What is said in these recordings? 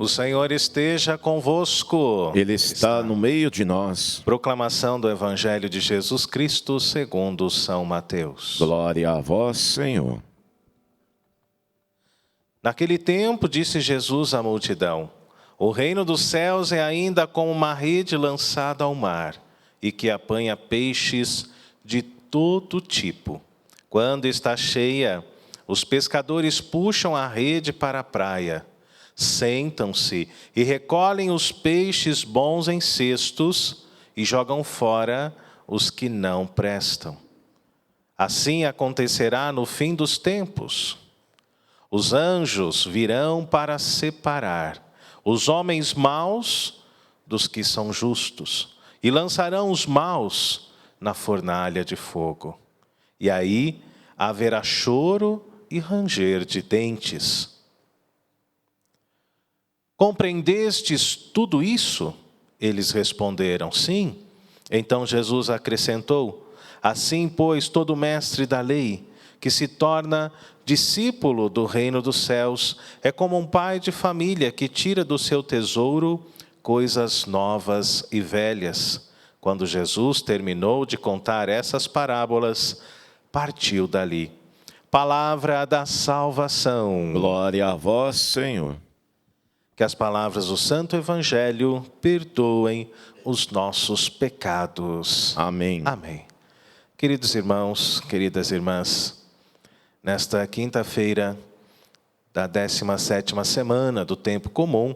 O Senhor esteja convosco. Ele está no meio de nós. Proclamação do Evangelho de Jesus Cristo segundo São Mateus. Glória a vós, Senhor. Naquele tempo disse Jesus à multidão: o reino dos céus é ainda como uma rede lançada ao mar, e que apanha peixes de todo tipo. Quando está cheia, os pescadores puxam a rede para a praia. Sentam-se e recolhem os peixes bons em cestos e jogam fora os que não prestam. Assim acontecerá no fim dos tempos. Os anjos virão para separar os homens maus dos que são justos e lançarão os maus na fornalha de fogo. E aí haverá choro e ranger de dentes. Compreendestes tudo isso? Eles responderam, sim. Então Jesus acrescentou: assim, pois, todo mestre da lei, que se torna discípulo do reino dos céus, é como um pai de família que tira do seu tesouro coisas novas e velhas. Quando Jesus terminou de contar essas parábolas, partiu dali. Palavra da salvação. Glória a vós, Senhor. Que as palavras do Santo Evangelho perdoem os nossos pecados. Amém. Amém. Queridos irmãos, queridas irmãs, nesta quinta-feira da 17ª semana do tempo comum,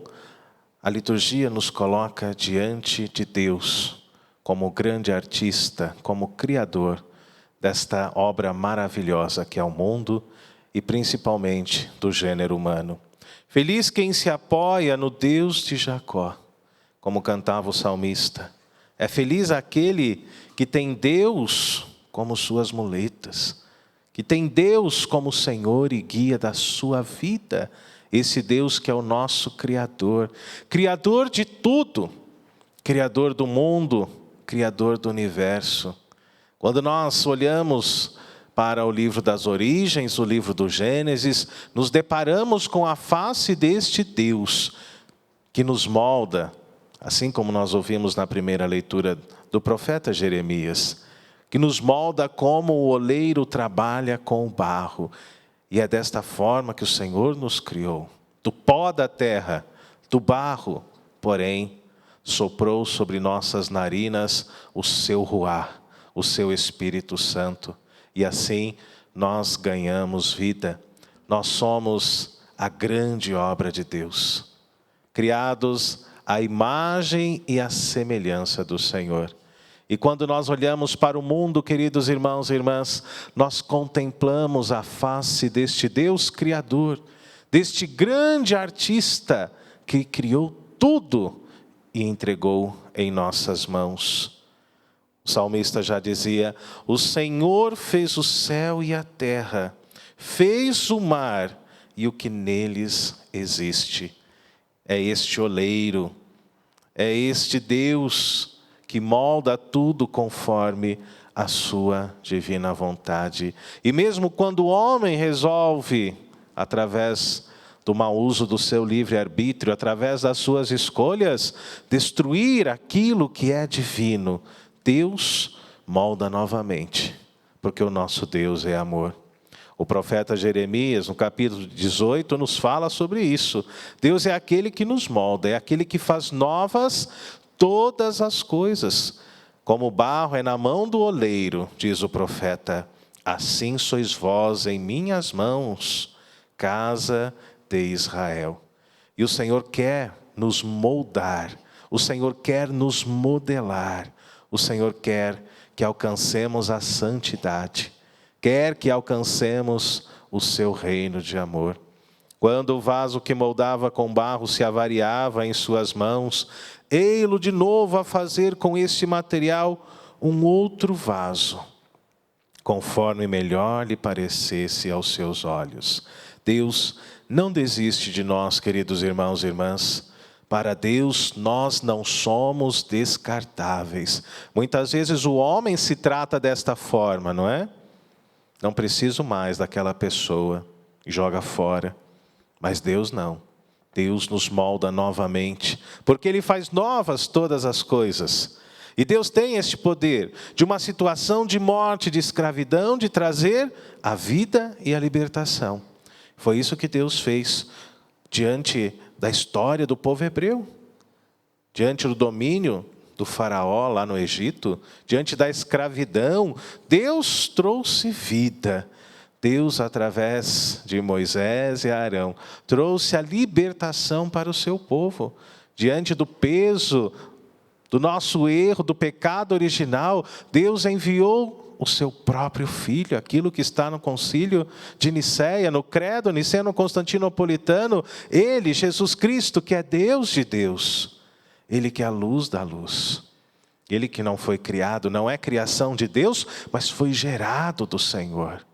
a liturgia nos coloca diante de Deus como grande artista, como criador desta obra maravilhosa que é o mundo e principalmente do gênero humano. Feliz quem se apoia no Deus de Jacó, como cantava o salmista. É feliz aquele que tem Deus como suas muletas, que tem Deus como Senhor e guia da sua vida. Esse Deus que é o nosso Criador, Criador de tudo, Criador do mundo, Criador do universo. Quando nós olhamos para o livro das origens, o livro do Gênesis, nos deparamos com a face deste Deus que nos molda, assim como nós ouvimos na primeira leitura do profeta Jeremias, que nos molda como o oleiro trabalha com o barro. E é desta forma que o Senhor nos criou, do pó da terra, do barro, porém, soprou sobre nossas narinas o seu ruá, o seu Espírito Santo. E assim nós ganhamos vida. Nós somos a grande obra de Deus, criados à imagem e à semelhança do Senhor. E quando nós olhamos para o mundo, queridos irmãos e irmãs, nós contemplamos a face deste Deus Criador, deste grande artista que criou tudo e entregou em nossas mãos. O salmista já dizia: o Senhor fez o céu e a terra, fez o mar e o que neles existe. É este oleiro, é este Deus que molda tudo conforme a sua divina vontade. E mesmo quando o homem resolve, através do mau uso do seu livre-arbítrio, através das suas escolhas, destruir aquilo que é divino, Deus molda novamente, porque o nosso Deus é amor. O profeta Jeremias, no capítulo 18, nos fala sobre isso. Deus é aquele que nos molda, é aquele que faz novas todas as coisas. Como o barro é na mão do oleiro, diz o profeta, assim sois vós em minhas mãos, casa de Israel. E o Senhor quer nos moldar, o Senhor quer nos modelar. O Senhor quer que alcancemos a santidade, quer que alcancemos o seu reino de amor. Quando o vaso que moldava com barro se avariava em suas mãos, ei-lo de novo a fazer com este material um outro vaso, conforme melhor lhe parecesse aos seus olhos. Deus não desiste de nós, queridos irmãos e irmãs. Para Deus, nós não somos descartáveis. Muitas vezes o homem se trata desta forma, não é? Não preciso mais daquela pessoa, e joga fora. Mas Deus não. Deus nos molda novamente, porque Ele faz novas todas as coisas. E Deus tem este poder de uma situação de morte, de escravidão, de trazer a vida e a libertação. Foi isso que Deus fez diante da história do povo hebreu, diante do domínio do faraó lá no Egito, diante da escravidão. Deus trouxe vida. Deus, através de Moisés e Arão, trouxe a libertação para o seu povo. Diante do peso do nosso erro, do pecado original, Deus enviou o seu próprio Filho, aquilo que está no concílio de Nicéia, no credo niceno-constantinopolitano. Ele, Jesus Cristo, que é Deus de Deus, Ele que é a luz da luz. Ele que não foi criado, não é criação de Deus, mas foi gerado do Senhor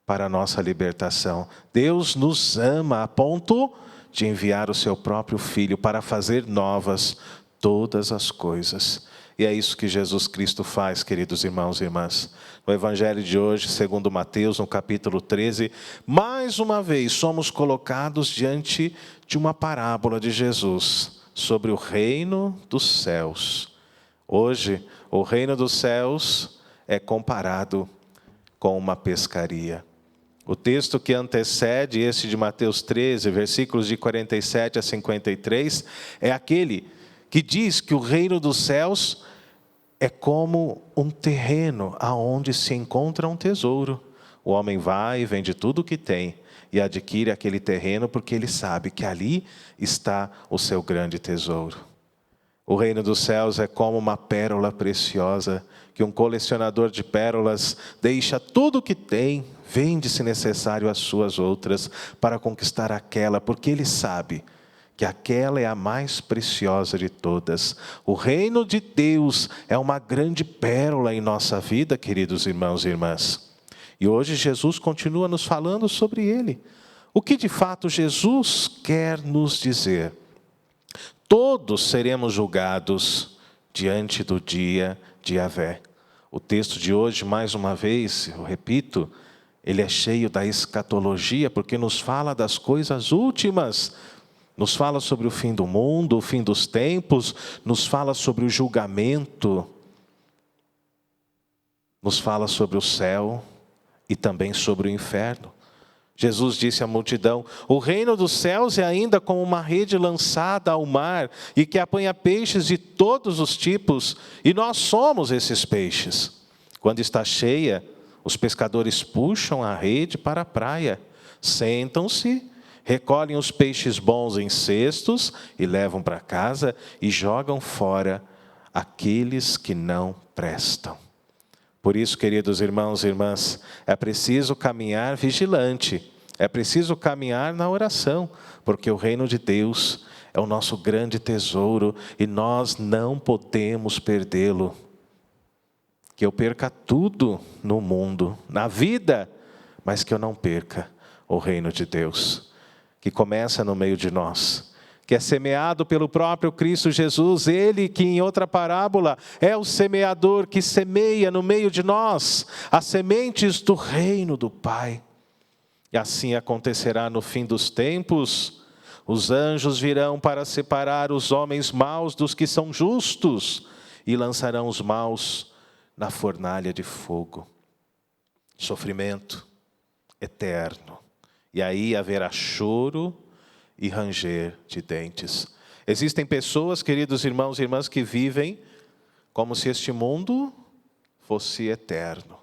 para a nossa libertação. Deus nos ama a ponto de enviar o seu próprio Filho para fazer novas todas as coisas. E é isso que Jesus Cristo faz, queridos irmãos e irmãs. No Evangelho de hoje, segundo Mateus, no capítulo 13, mais uma vez somos colocados diante de uma parábola de Jesus sobre o reino dos céus. Hoje, o reino dos céus é comparado com uma pescaria. O texto que antecede esse de Mateus 13, versículos de 47 a 53, é aquele que diz que o reino dos céus é como um terreno aonde se encontra um tesouro. O homem vai e vende tudo o que tem e adquire aquele terreno porque ele sabe que ali está o seu grande tesouro. O reino dos céus é como uma pérola preciosa, que um colecionador de pérolas deixa tudo o que tem, vende se necessário as suas outras, para conquistar aquela, porque ele sabe que aquela é a mais preciosa de todas. O reino de Deus é uma grande pérola em nossa vida, queridos irmãos e irmãs. E hoje Jesus continua nos falando sobre ele. O que de fato Jesus quer nos dizer? Todos seremos julgados diante do dia de Yahvé. O texto de hoje, mais uma vez, eu repito, ele é cheio da escatologia, porque nos fala das coisas últimas, nos fala sobre o fim do mundo, o fim dos tempos, nos fala sobre o julgamento, nos fala sobre o céu e também sobre o inferno. Jesus disse à multidão: o reino dos céus é ainda como uma rede lançada ao mar e que apanha peixes de todos os tipos, e nós somos esses peixes. Quando está cheia, os pescadores puxam a rede para a praia, sentam-se, recolhem os peixes bons em cestos e levam para casa e jogam fora aqueles que não prestam. Por isso, queridos irmãos e irmãs, é preciso caminhar vigilante, é preciso caminhar na oração, porque o reino de Deus é o nosso grande tesouro e nós não podemos perdê-lo. Que eu perca tudo no mundo, na vida, mas que eu não perca o reino de Deus, que começa no meio de nós, que é semeado pelo próprio Cristo Jesus, Ele que em outra parábola é o semeador que semeia no meio de nós as sementes do reino do Pai. E assim acontecerá no fim dos tempos. Os anjos virão para separar os homens maus dos que são justos e lançarão os maus na fornalha de fogo. Sofrimento eterno. E aí haverá choro e ranger de dentes. Existem pessoas, queridos irmãos e irmãs, que vivem como se este mundo fosse eterno.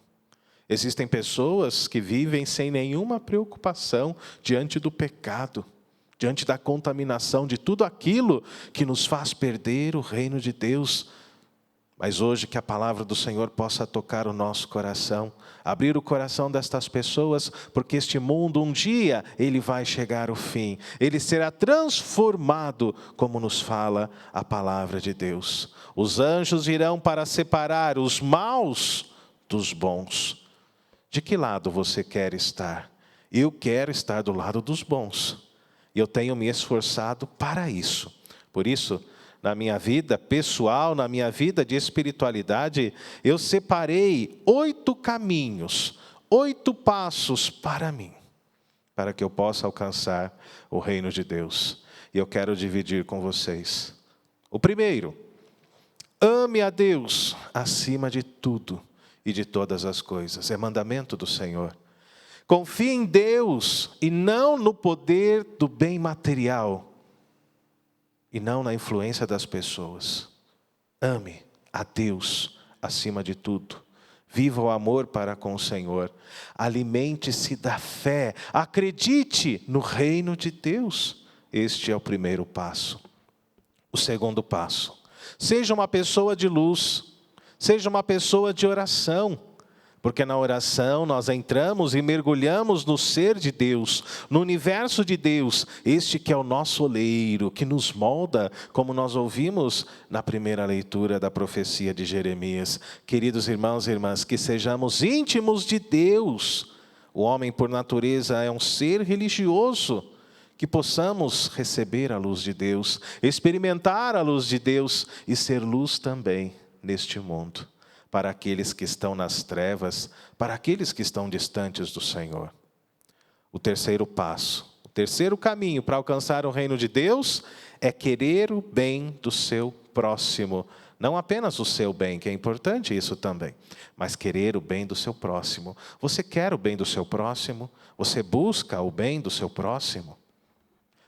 Existem pessoas que vivem sem nenhuma preocupação diante do pecado, diante da contaminação, de tudo aquilo que nos faz perder o reino de Deus. Mas hoje que a palavra do Senhor possa tocar o nosso coração, abrir o coração destas pessoas, porque este mundo um dia ele vai chegar ao fim, ele será transformado, como nos fala a palavra de Deus. Os anjos virão para separar os maus dos bons. De que lado você quer estar? Eu quero estar do lado dos bons, e eu tenho me esforçado para isso. Por isso, na minha vida pessoal, na minha vida de espiritualidade, eu separei 8 caminhos, 8 passos para mim, para que eu possa alcançar o reino de Deus. e eu quero dividir com vocês. O primeiro, ame a Deus acima de tudo e de todas as coisas. É mandamento do Senhor. Confie em Deus e não no poder do bem material e não na influência das pessoas. Ame a Deus acima de tudo. Viva o amor para com o Senhor. Alimente-se da fé. Acredite no reino de Deus. Este é o primeiro passo. O segundo passo. Seja uma pessoa de luz. Seja uma pessoa de oração. Porque na oração nós entramos e mergulhamos no ser de Deus, no universo de Deus, este que é o nosso oleiro, que nos molda, como nós ouvimos na primeira leitura da profecia de Jeremias. Queridos irmãos e irmãs, que sejamos íntimos de Deus. O homem, por natureza, é um ser religioso, que possamos receber a luz de Deus, experimentar a luz de Deus e ser luz também neste mundo. Para aqueles que estão nas trevas, para aqueles que estão distantes do Senhor. O terceiro passo, o terceiro caminho para alcançar o reino de Deus é querer o bem do seu próximo. Não apenas o seu bem, que é importante isso também, mas querer o bem do seu próximo. Você quer o bem do seu próximo? Você busca o bem do seu próximo?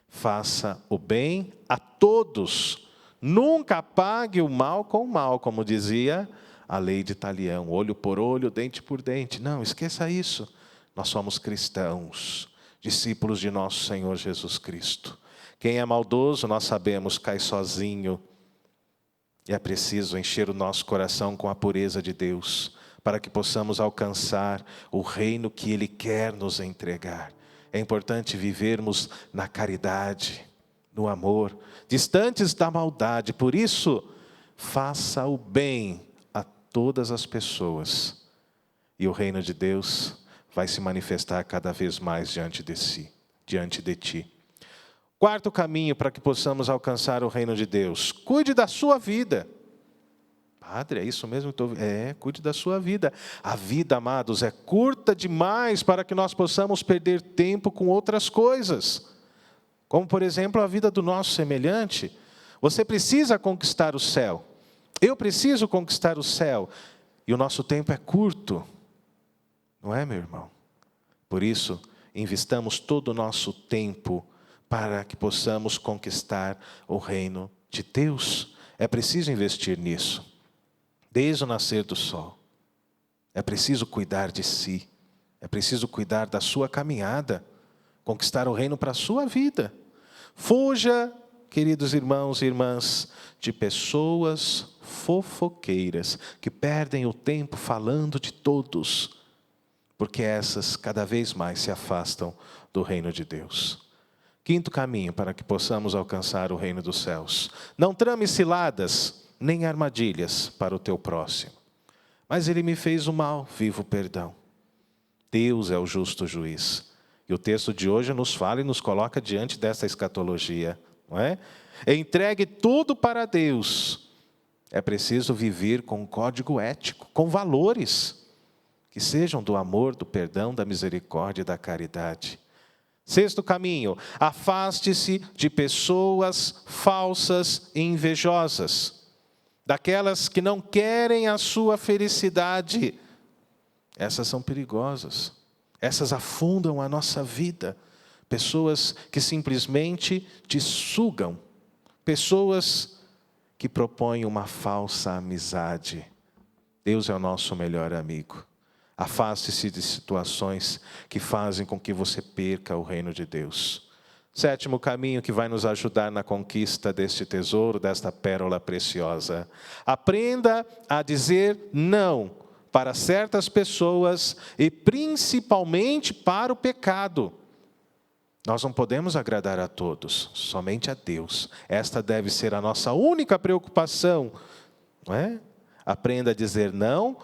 Faça o bem a todos. Nunca pague o mal com o mal, como dizia a lei de Talião, olho por olho, dente por dente. Não, esqueça isso. Nós somos cristãos, discípulos de nosso Senhor Jesus Cristo. Quem é maldoso, nós sabemos, cai sozinho. E é preciso encher o nosso coração com a pureza de Deus, para que possamos alcançar o reino que Ele quer nos entregar. É importante vivermos na caridade, no amor, distantes da maldade. Por isso, faça o bem todas as pessoas, e o reino de Deus vai se manifestar cada vez mais diante de ti. Quarto caminho para que possamos alcançar o reino de Deus: cuide da sua vida. Padre, é isso mesmo? Cuide da sua vida. A vida, amados, é curta demais para que nós possamos perder tempo com outras coisas, como por exemplo a vida do nosso semelhante. Você precisa conquistar o céu. Eu preciso conquistar o céu, e o nosso tempo é curto, não é, meu irmão? Por isso, investamos todo o nosso tempo para que possamos conquistar o reino de Deus. É preciso investir nisso, desde o nascer do sol. É preciso cuidar de si, é preciso cuidar da sua caminhada, conquistar o reino para a sua vida. Fuja, queridos irmãos e irmãs, de pessoas fofoqueiras, que perdem o tempo falando de todos, porque essas cada vez mais se afastam do reino de Deus. Quinto caminho para que possamos alcançar o reino dos céus: não trame ciladas, nem armadilhas para o teu próximo. Mas ele me fez o mal, viva o perdão. Deus é o justo juiz. E o texto de hoje nos fala e nos coloca diante dessa escatologia, não é? Entregue tudo para Deus. É preciso viver com um código ético, com valores, que sejam do amor, do perdão, da misericórdia e da caridade. Sexto caminho: afaste-se de pessoas falsas e invejosas, daquelas que não querem a sua felicidade. Essas são perigosas, essas afundam a nossa vida. Pessoas que simplesmente te sugam, pessoas que propõem uma falsa amizade. Deus é o nosso melhor amigo. Afaste-se de situações que fazem com que você perca o reino de Deus. Sétimo caminho que vai nos ajudar na conquista deste tesouro, desta pérola preciosa: aprenda a dizer não para certas pessoas e principalmente para o pecado. Nós não podemos agradar a todos, somente a Deus. Esta deve ser a nossa única preocupação, não é? Aprenda a dizer não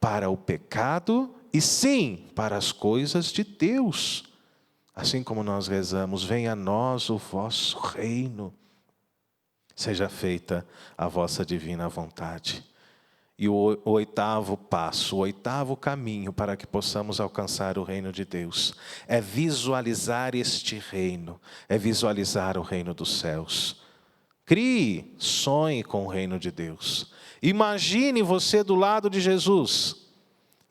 para o pecado e sim para as coisas de Deus. Assim como nós rezamos: venha a nós o vosso reino, seja feita a vossa divina vontade. E o oitavo passo, o oitavo caminho para que possamos alcançar o reino de Deus é visualizar este reino, é visualizar o reino dos céus. Crie, sonhe com o reino de Deus. Imagine você do lado de Jesus.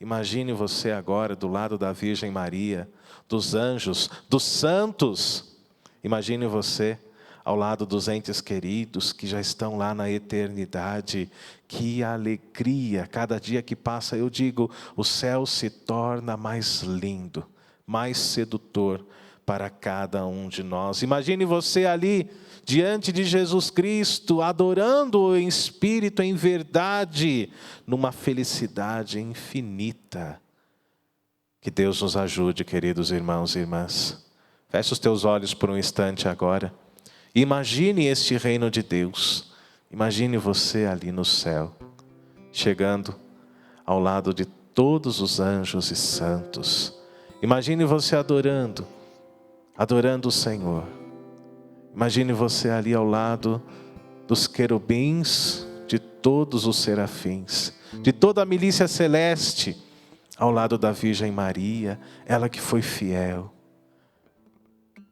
Imagine você agora do lado da Virgem Maria, dos anjos, dos santos. Imagine você ao lado dos entes queridos que já estão lá na eternidade. Que alegria! Cada dia que passa, eu digo, o céu se torna mais lindo, mais sedutor para cada um de nós. Imagine você ali, diante de Jesus Cristo, adorando-o em espírito, em verdade, numa felicidade infinita. Que Deus nos ajude, queridos irmãos e irmãs. Feche os teus olhos por um instante agora. Imagine este reino de Deus. Imagine você ali no céu, chegando ao lado de todos os anjos e santos. Imagine você adorando o Senhor. Imagine você ali ao lado dos querubins, de todos os serafins, de toda a milícia celeste, ao lado da Virgem Maria, ela que foi fiel,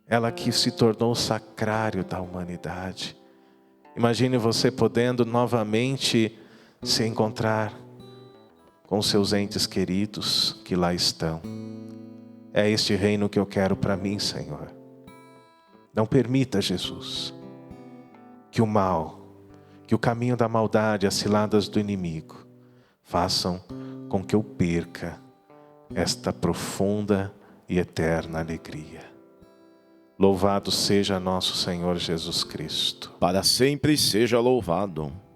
ela que se tornou o sacrário da humanidade. Imagine você podendo novamente se encontrar com seus entes queridos que lá estão. É este reino que eu quero para mim, Senhor. Não permita, Jesus, que o mal, que o caminho da maldade, as ciladas do inimigo, façam com que eu perca esta profunda e eterna alegria. Louvado seja nosso Senhor Jesus Cristo. Para sempre seja louvado.